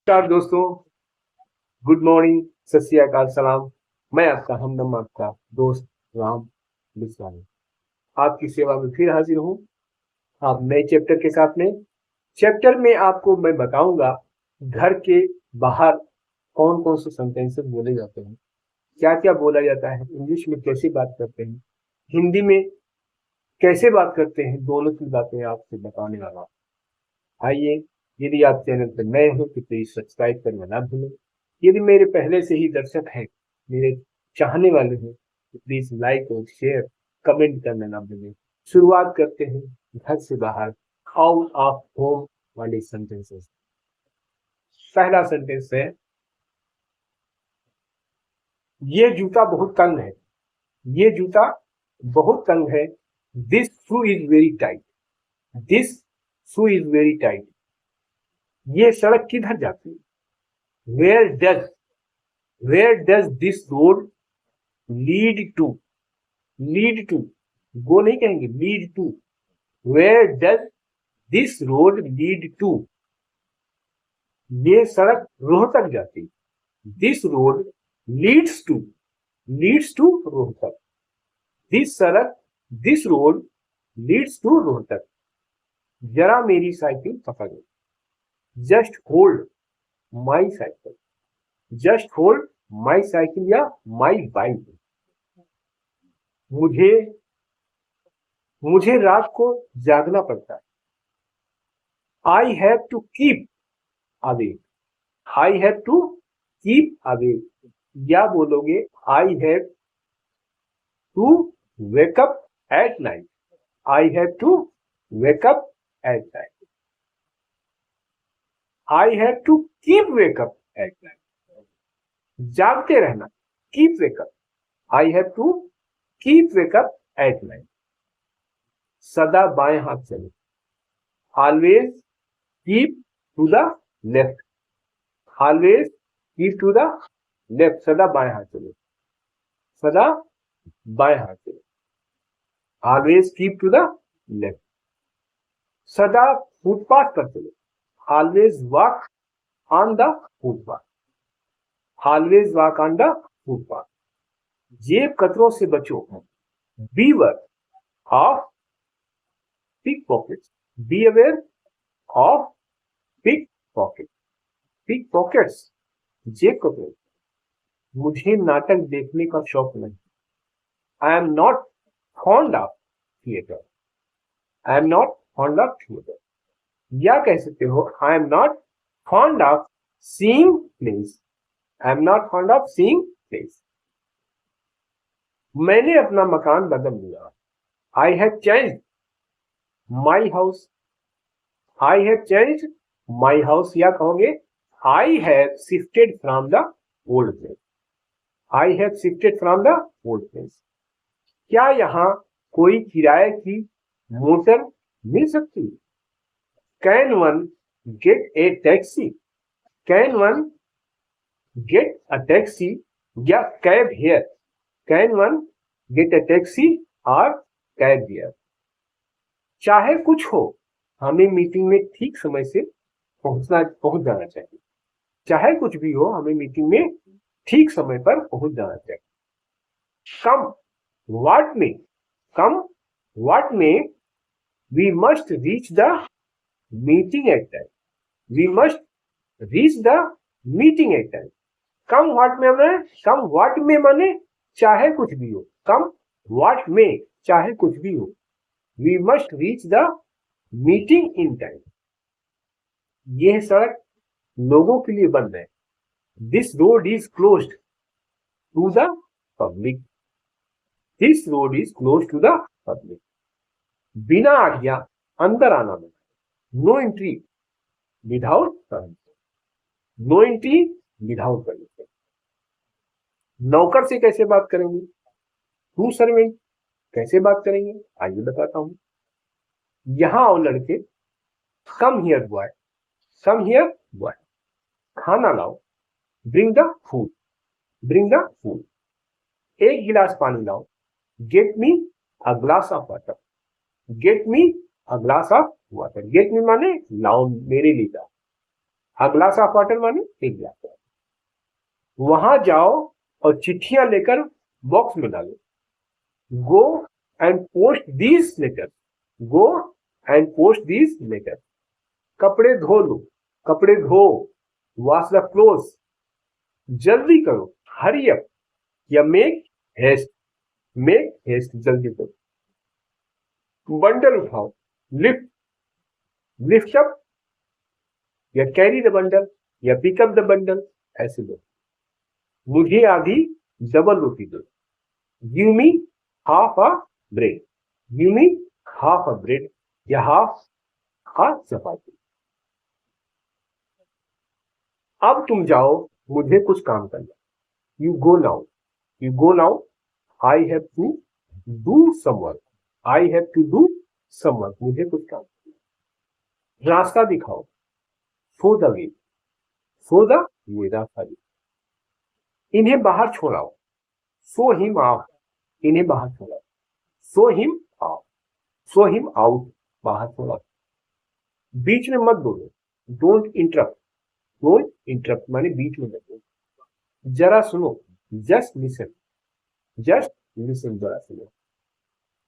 नमस्कार दोस्तों, good morning, सत श्री अकाल, सलाम। मैं आपका हमदम, आपका दोस्त राम बिस्वानी आपकी सेवा में फिर हाजिर हूँ। आप नए चैप्टर के साथ में। चैप्टर में आपको मैं बताऊंगा घर के बाहर कौन कौन से सेंटेंसेस बोले जाते हैं, क्या क्या बोला जाता है, इंग्लिश में कैसे बात करते हैं, हिंदी में कैसे बात करते हैं, दोनों की बातें आपसे बताने वाला हूं। आइए, यदि आप चैनल पर नए हो तो प्लीज सब्सक्राइब करना ना भूलें। यदि मेरे पहले से ही दर्शक हैं, मेरे चाहने वाले हैं, तो प्लीज लाइक और शेयर कमेंट करना ना भूलें। शुरुआत करते हैं घर से बाहर, आउट ऑफ होम वाले सेंटेंसेस। पहला सेंटेंस है, ये जूता बहुत तंग है। ये जूता बहुत तंग है। This shoe is very tight. This shoe is very tight. ये सड़क किधर जाती है? Where does this road lead to? Lead to, go नहीं कहेंगे, lead to. Where does this road lead to? ये सड़क रोहतक जाती। This road leads to, leads to Rohtak. This सड़क, this road leads to Rohtak. जरा मेरी साइकिल पकड़ो। Just hold my cycle. Just hold my cycle या माई बाइक। मुझे मुझे रात को जागना पड़ता है। I have to keep awake. I have to keep awake. या बोलोगे I have to wake up at night. I have to wake up at night. I have to keep wake up at night, जागते रहना। Keep wake up, I have to keep wake up at night. सदा बाएं हाथ चले। Always keep to the left. Always keep to the left, सदा बाएं हाथ चले। सदा बाएं हाथ चले। Always keep to the left. सदा फुटपाथ पर चले। Always walk on the footpath. Always walk on the footpath. जेब कतरों से बचो। Beware of pick pockets. Be aware of pick pocket. Pick pockets, जेब कतरे। मुझे नाटक देखने का शौक नहीं। I am not fond of theatre. I am not fond of theatre. या कह सकते हो I am not fond of seeing place. I am not fond of seeing place. मैंने अपना मकान बदल लिया। I have changed my house. I have changed my house. या कहोगे I have shifted from the old place. I have shifted from the old place. क्या यहाँ कोई किराए की मोटर मिल सकती? Can one get a taxi? Can one get a taxi या cab here? Can one get a taxi और cab here. चाहे कुछ हो, हमें मीटिंग में ठीक समय से पहुंच जाना चाहिए। चाहे कुछ भी हो, हमें मीटिंग में ठीक समय पर पहुंच जाना चाहिए। Come what may, come what may, we must reach the meeting at time. We must reach the meeting at time. Come what may माने, कम व्हाट में माने चाहे कुछ भी हो। कम व्हाट में, चाहे कुछ भी हो। We must reach the meeting in time. यह सड़क लोगों के लिए बंद है। This road is closed to the public. This road is close to the public. बिना आज्ञा अंदर आना मना। No entry without permission. No entry without permission. नौकर से कैसे बात करेंगे? टू सर्वेंट कैसे बात करेंगे? आइए बताता हूं। यहां आओ लड़के। Come here boy. Come here boy. खाना लाओ। Bring the food. Bring the food. एक गिलास पानी लाओ। Get me a glass of water. Get me a glass of water. Get me माने लाओ, मेरे लिए लाओ। अ ग्लास ऑफ वाटर माने एक गिलास वाटर। वहां जाओ और चिट्ठियां लेकर बॉक्स में डालो। Go and post these letter, go and post these letter. कपड़े धो लो, कपड़े धो, वॉश द क्लोथ्स, जल्दी करो, हरी अप, या मेक हेस्ट, मेक हेस्ट, जल्दी करो। बंडल उठाओ, लिफ्ट, लिफ्ट अप, या कैरी द बंडल, या पिकअप द बंडल, ऐसे लो। मुझे आधी डबल रोटी दो, give me half a bread, give me half a bread, या हाफ अ चपाती। अब तुम जाओ, मुझे कुछ काम करना। You go now, you go now, I have to do some work, I have to do some work, मुझे कुछ काम करना। रास्ता दिखाओ, show the way, show the way, रास्ता दिखाओ। इन्हें बाहर छोड़ाओ, शो हिम आउट, इन्हें बाहर छोड़ाओ, show him out, show him out, बाहर छोड़ाओ। बीच में मत बोलो, डोंट इंटरप्ट, डोंट इंटरप्ट माने बीच में मत बोलो। जरा सुनो, जस्ट लिसन, जस्ट लिसन, जरा सुनो।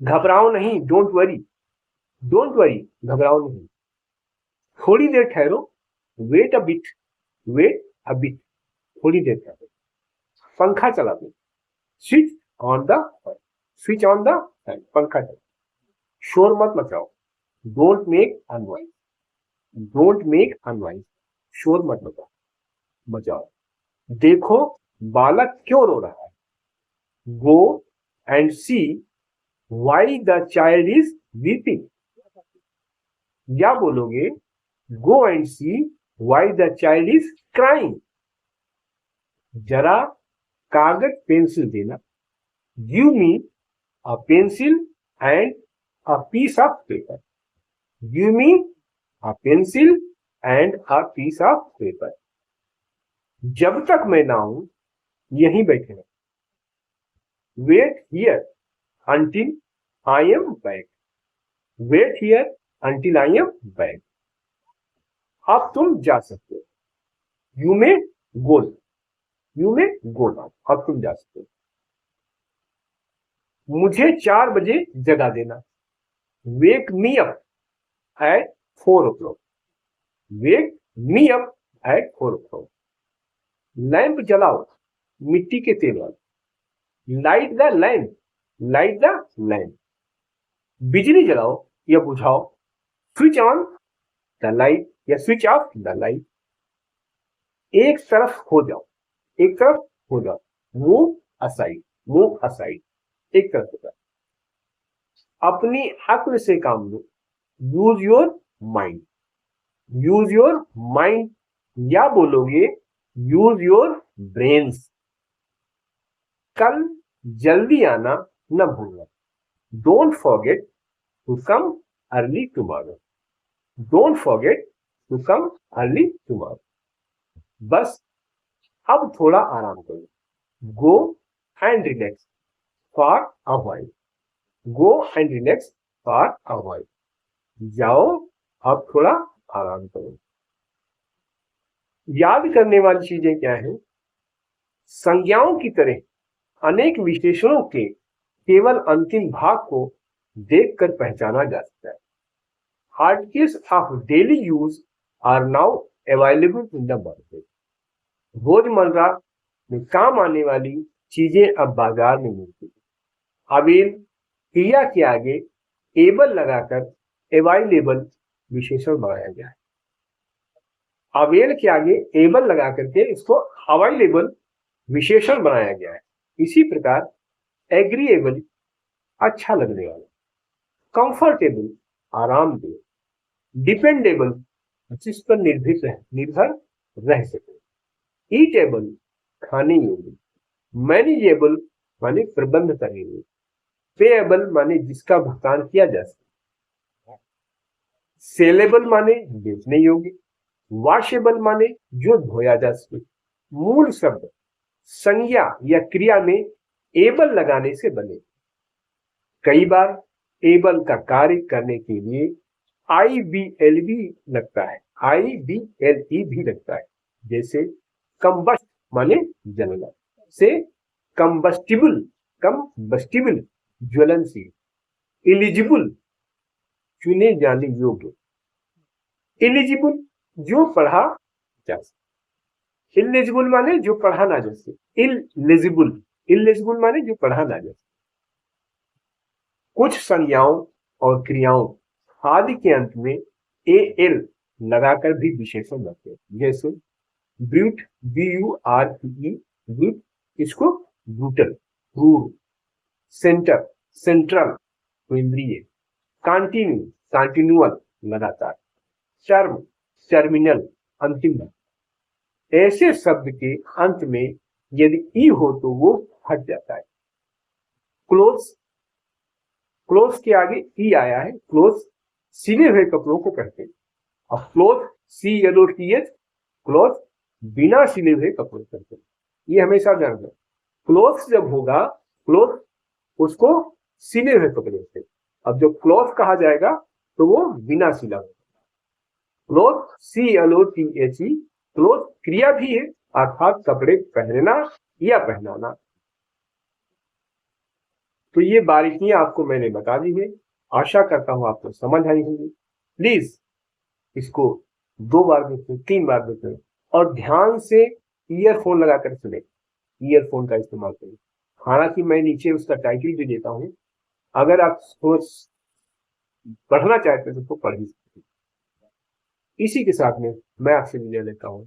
घबराओ नहीं, डोंट वरी, डोंट वरी, घबराओ नहीं। थोड़ी देर ठहरो, wait a bit, wait a bit, थोड़ी देर ठहरो। पंखा चला दो, switch on the fan, switch on the fan, पंखा चला। शोर मत मचाओ, don't make a noise, don't make a noise, शोर मत मचाओ। देखो बालक क्यों रो रहा है, go and see why the child is weeping. या बोलोगे go and see why the child is crying. जरा कागज पेंसिल देना, give me a pencil and a piece of paper, give me a pencil and a piece of paper. जब तक मैं ना आऊं यहीं बैठे रहो, wait here until I am back, wait here until I am back. अब तुम जा सकते हो, you may go, you may go now, अब तुम जा सकते हो। मुझे 4 बजे जगा देना, wake me up at 4 o'clock, wake me up at 4 o'clock। Lamp जलाओ, मिट्टी के तेल वाला, light the lamp, light the lamp. बिजली जलाओ या बुझाओ, switch on the light or switch off the light. एक तरफ हो जाओ, एक तरफ हो जाओ, मूव असाइड, मूव असाइड, एक तरफ हो जाओ। अपनी अक्ल से काम लो, use your mind, use your mind, या बोलोगे यूज योर ब्रेन्स। कल जल्दी आना न भूलना, don't forget to come early tomorrow, don't forget to come early tomorrow. बस अब थोड़ा आराम करो, go and relax for a while, go and relax for a while. जाओ अब थोड़ा आराम करो। याद करने वाली चीजें क्या है, संज्ञाओं की तरह अनेक विशेषणों के केवल अंतिम भाग को देखकर पहचाना जा सकता है। Articles of daily use are now available in the market. रोजमर्रा में काम आने वाली चीजें अब बाजार में मिलती है। अवेल क्रिया के आगे एबल लगाकर अवेलेबल विशेषण बनाया गया है। अवेल के आगे एबल लगा करके इसको अवेलेबल विशेषण बनाया गया है। इसी प्रकार एग्रीएबल अच्छा लगने वाला, कंफर्टेबल आरामदेह, डिपेंडेबल जिस पर निर्भर रह सके, ईटेबल खाने योग्य, मैनेजेबल माने प्रबंध करने योग्य, पेएबल माने जिसका भुगतान किया जा सके, सेलेबल माने बेचने योग्य, वॉशेबल माने जो धोया जा सके। मूल शब्द संज्ञा या क्रिया में एबल लगाने से बने। कई बार एबल का कार्य करने के लिए IBL भी लगता है, IBLE भी लगता है। जैसे कंबस्ट माने जलना, से कंबस्टिबल, कंबस्टिबल ज्वलनशील, एलिजिबल चुने जाने योग्य, एलिजिबल जो पढ़ा जा सके, इलिजिबल माने जो पढ़ा ना जा सके, इलिजिबल, इलिजिबल माने जो पढ़ा ना जा सके। कुछ संज्ञाओं और क्रियाओं आदि के अंत में AL लगाकर भी विशेषण लगते हैं। जैसे ब्रूट, BURTE, ब्रूट, इसको ब्रूटल, क्रूर, सेंटर, सेंट्रल, केंद्रीय, कंटिन्यू, कंटिन्यूअल, लगातार, टर्म, टर्मिनल, अंतिम। ऐसे शब्द के अंत में यदि ई हो तो वो हट जाता है। क्लोज, क्लोज के आगे ई आया है, क्लोज सिले हुए कपड़ों को कहते हैं। अब क्लोथ, CLOTH, क्लोथ बिना सिले हुए कपड़े कहते हैं। ये हमेशा ध्यान रखना, क्लोथ जब होगा, क्लोथ उसको सिले हुए कपड़े से, अब जब क्लॉथ कहा जाएगा तो वो बिना सिला होगा। क्लॉथ, CLOTHE, क्लॉथ क्रिया भी है, अर्थात कपड़े पहनना या पहनाना। तो ये बारीकियां आपको मैंने बता दी है, आशा करता हूं आपको समझ आई होगी। प्लीज इसको 2 बार देखें, 3 बार देखें और ध्यान से ईयरफोन लगाकर सुने, ईयरफोन का इस्तेमाल करें। हालांकि मैं नीचे उसका टाइटल भी देता हूं, अगर आप पढ़ना चाहते हैं तो पढ़ ही सकते हैं। इसी के साथ में मैं आपसे विदा लेता हूं।